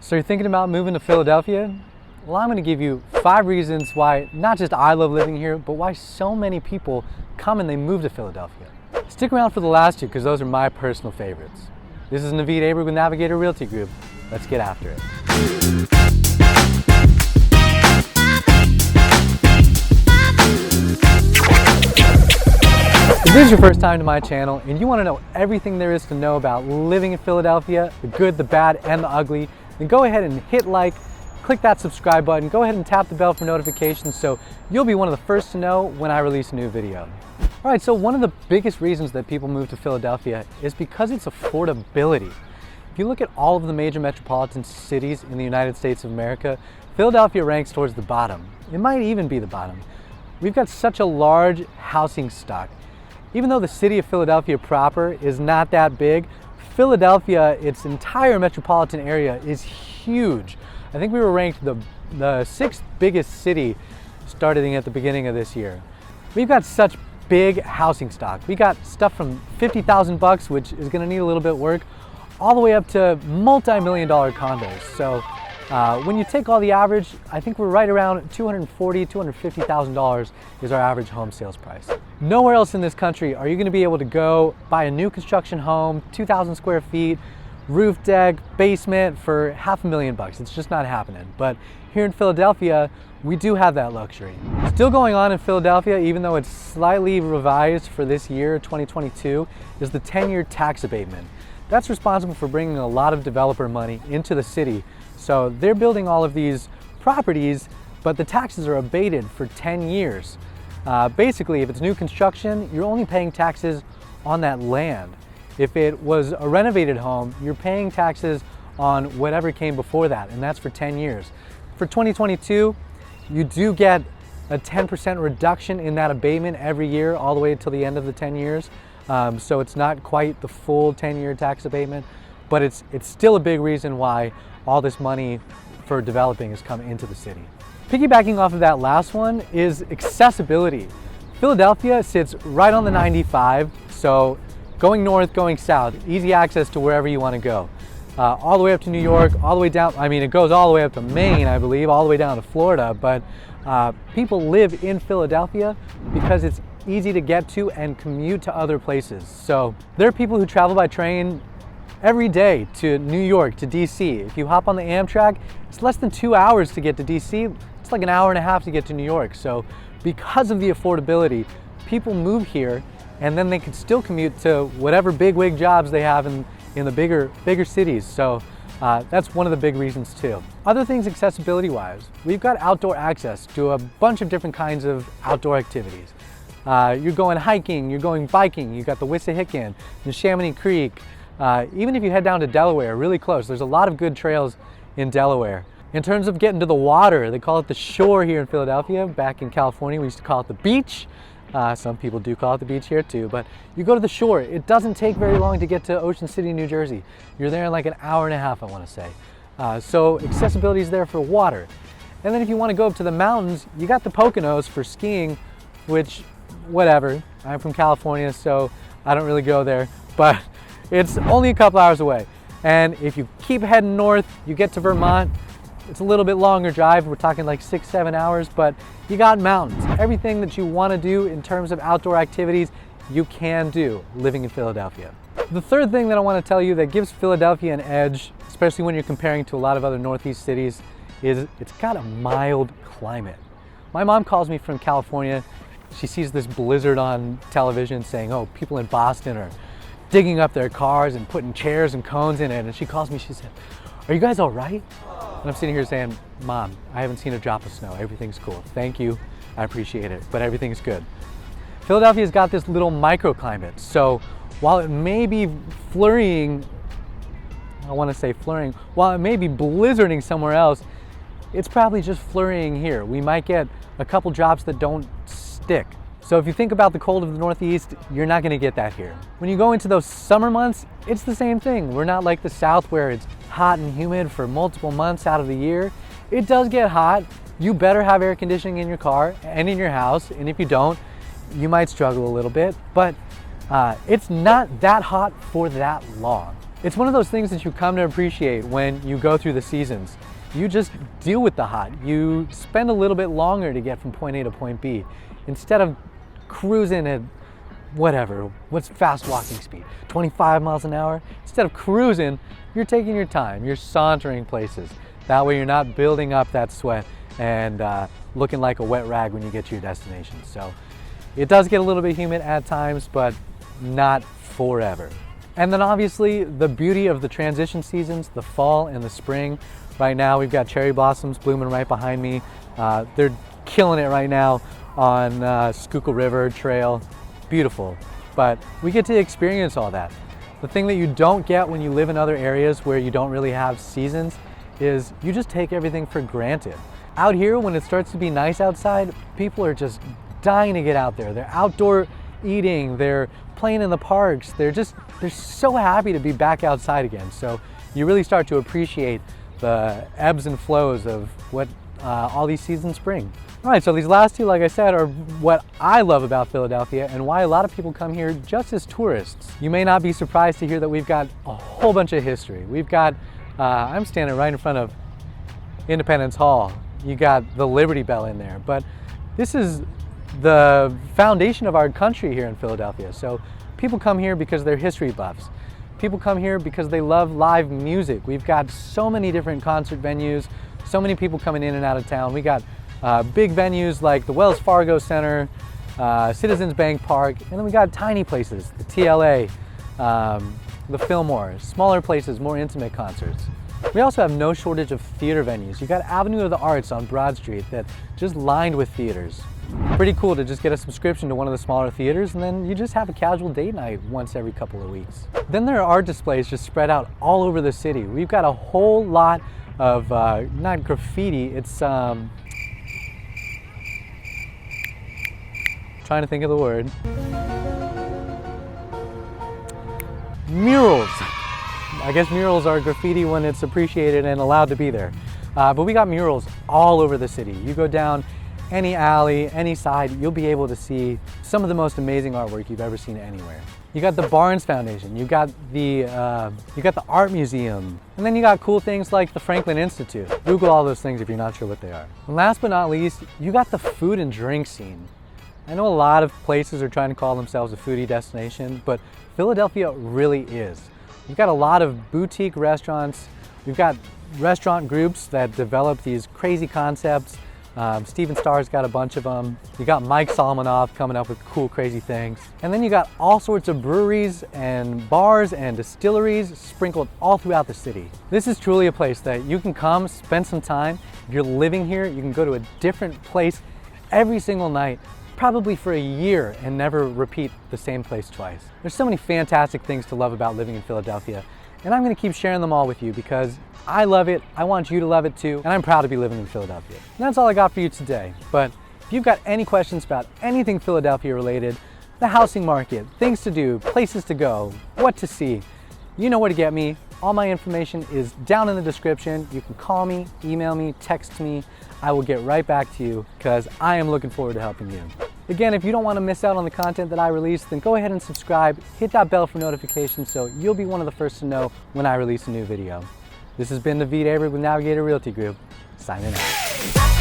So you're thinking about moving to Philadelphia? Well, I'm going to give you 5 reasons why not just I love living here, but why so many people come and they move to Philadelphia. Stick around for the last 2 because those are my personal favorites. This is Naveed Abreu with Navigator Realty Group. Let's get after it. If this is your first time to my channel and you want to know everything there is to know about living in Philadelphia, the good, the bad, and the ugly, then go ahead and hit like, click that subscribe button, go ahead and tap the bell for notifications so you'll be one of the first to know when I release a new video. All right, so one of the biggest reasons that people move to Philadelphia is because it's affordability. If you look at all of the major metropolitan cities in the United States of America, Philadelphia ranks towards the bottom. It might even be the bottom. We've got such a large housing stock. Even though the city of Philadelphia proper is not that big, Philadelphia, its entire metropolitan area, is huge. I think we were ranked the 6th biggest city starting at the beginning of this year. We've got such big housing stock. We got stuff from $50,000, which is going to need a little bit of work, all the way up to multi-million-dollar condos. So when you take all the average, I think we're right around $240,000, $250,000 is our average home sales price. Nowhere else in this country are you going to be able to go buy a new construction home, 2,000 square feet, roof deck, basement for $500,000. It's just not happening. But here in Philadelphia, we do have that luxury. Still going on in Philadelphia, even though it's slightly revised for this year, 2022, is the 10-year tax abatement. That's responsible for bringing a lot of developer money into the city. So they're building all of these properties, but the taxes are abated for 10 years. Basically, if it's new construction, you're only paying taxes on that land. If it was a renovated home, you're paying taxes on whatever came before that, and that's for 10 years. For 2022, you do get a 10% reduction in that abatement every year, all the way until the end of the 10 years. So it's not quite the full 10-year tax abatement, but it's still a big reason why all this money for developing has come into the city. Piggybacking off of that last one is accessibility. Philadelphia sits right on the 95, so going north, going south, easy access to wherever you want to go. All the way up to New York, all the way down, I mean, it goes all the way up to Maine, I believe, all the way down to Florida, but people live in Philadelphia because it's easy to get to and commute to other places. So there are people who travel by train every day to New York, to DC. If you hop on the Amtrak, it's less than 2 hours to get to DC. It's like an hour and a half to get to New York. So because of the affordability, people move here and then they can still commute to whatever bigwig jobs they have in the bigger cities. So that's one of the big reasons too. Other things accessibility wise, we've got outdoor access to a bunch of different kinds of outdoor activities. You're going hiking, you're going biking, you've got the Wissahickon, the Chamonix Creek. Even if you head down to Delaware, really close, there's a lot of good trails in Delaware. In terms of getting to the water, they call it the shore here in Philadelphia. Back in California, we used to call it the beach. Some people do call it the beach here too, but you go to the shore. It doesn't take very long to get to Ocean City, New Jersey. You're there in like an hour and a half, I want to say. So accessibility is there for water. And then if you want to go up to the mountains, you got the Poconos for skiing, which, whatever. I'm from California, so I don't really go there, but it's only a couple hours away. And if you keep heading north, you get to Vermont. It's a little bit longer drive. We're talking like 6-7 hours, but you got mountains. Everything that you want to do in terms of outdoor activities, you can do living in Philadelphia. The third thing that I want to tell you that gives Philadelphia an edge, especially when you're comparing to a lot of other Northeast cities, is it's got a mild climate. My mom calls me from California. She sees this blizzard on television saying, oh, people in Boston are digging up their cars and putting chairs and cones in it. And she calls me, she said, are you guys all right? And I'm sitting here saying, Mom, I haven't seen a drop of snow. Everything's cool. Thank you. I appreciate it, but everything's good. Philadelphia's got this little microclimate. So while it may be flurrying, while it may be blizzarding somewhere else, it's probably just flurrying here. We might get a couple drops that don't stick. So if you think about the cold of the Northeast, you're not going to get that here. When you go into those summer months, it's the same thing. We're not like the South where it's hot and humid for multiple months out of the year. It does get hot. You better have air conditioning in your car and in your house. And if you don't, you might struggle a little bit, but it's not that hot for that long. It's one of those things that you come to appreciate when you go through the seasons. You just deal with the hot. You spend a little bit longer to get from point A to point B instead of cruising at what's fast walking speed? 25 miles an hour? Instead of cruising, you're taking your time, you're sauntering places. That way you're not building up that sweat and looking like a wet rag when you get to your destination. So it does get a little bit humid at times, but not forever. And then obviously the beauty of the transition seasons, the fall and the spring. Right now we've got cherry blossoms blooming right behind me. They're killing it right now on Schuylkill River Trail. Beautiful, but we get to experience all that. The thing that you don't get when you live in other areas where you don't really have seasons is you just take everything for granted. Out here, when it starts to be nice outside, people are just dying to get out there. They're outdoor eating, they're playing in the parks, they're so happy to be back outside again. So you really start to appreciate the ebbs and flows of what all these seasons bring. All right, so these last two, like I said, are what I love about Philadelphia and why a lot of people come here just as tourists. You may not be surprised to hear that we've got a whole bunch of history. We've got, I'm standing right in front of Independence Hall. You got the Liberty Bell in there, but this is the foundation of our country here in Philadelphia. So people come here because they're history buffs. People come here because they love live music. We've got so many different concert venues, so many people coming in and out of town. We got big venues like the Wells Fargo Center, Citizens Bank Park, and then we got tiny places, the TLA, the Fillmore, smaller places, more intimate concerts. We also have no shortage of theater venues. You got Avenue of the Arts on Broad Street that just lined with theaters. Pretty cool to just get a subscription to one of the smaller theaters and then you just have a casual date night once every couple of weeks. Then there are art displays just spread out all over the city. We've got a whole lot of, not graffiti, it's, trying to think of the word. Murals. I guess murals are graffiti when it's appreciated and allowed to be there. But we got murals all over the city. You go down any alley, any side, you'll be able to see some of the most amazing artwork you've ever seen anywhere. You got the Barnes Foundation, you got the Art Museum, and then you got cool things like the Franklin Institute. Google all those things if you're not sure what they are. And last but not least, you got the food and drink scene. I know a lot of places are trying to call themselves a foodie destination, but Philadelphia really is. We've got a lot of boutique restaurants. We've got restaurant groups that develop these crazy concepts. Steven Starr's got a bunch of them. You got Mike Solomonoff coming up with cool, crazy things. And then you got all sorts of breweries and bars and distilleries sprinkled all throughout the city. This is truly a place that you can come, spend some time. If you're living here, you can go to a different place every single night, probably for a year, and never repeat the same place twice. There's so many fantastic things to love about living in Philadelphia, and I'm gonna keep sharing them all with you because I love it, I want you to love it too, and I'm proud to be living in Philadelphia. And that's all I got for you today. But if you've got any questions about anything Philadelphia related, the housing market, things to do, places to go, what to see, you know where to get me. All my information is down in the description. You can call me, email me, text me. I will get right back to you because I am looking forward to helping you. Again, if you don't want to miss out on the content that I release, then go ahead and subscribe, hit that bell for notifications so you'll be one of the first to know when I release a new video. This has been Naveed Avery with Navigator Realty Group, signing out.